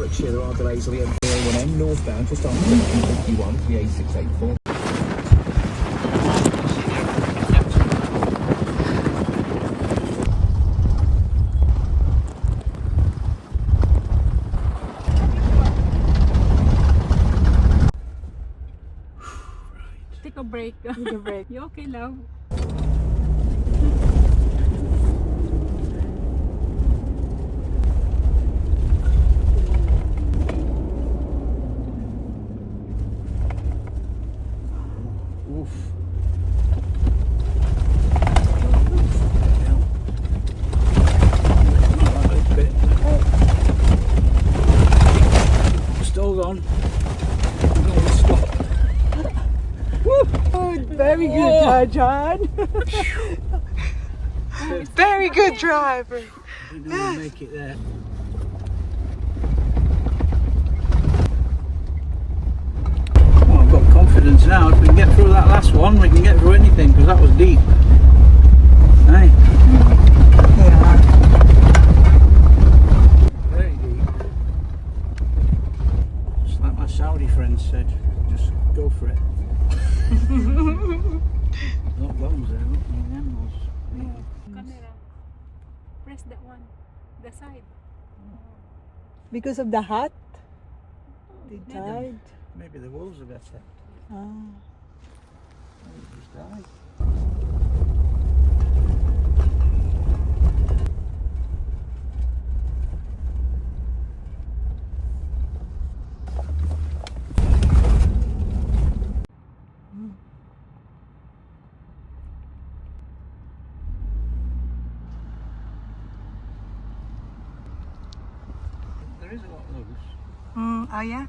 Warwickshire, there are delays on the M3A1M northbound just after M51 for the A684. Take a break. Take a break. You okay, love? Oof. Still gone. Stop. Very good, John. Very good driver. Didn't know we'd make it there. Well, I've got confidence now. If we can get through that last one, we can get through anything, because that was deep. Hey? Yeah. Very deep. Just like my Saudi friends said, just go for it. Not bones there, look, the animals. Camera. Press that one. The side. Because of the hat, they died. Maybe the wolves have better. Ah. They just died. There is a lot loose. Oh yeah?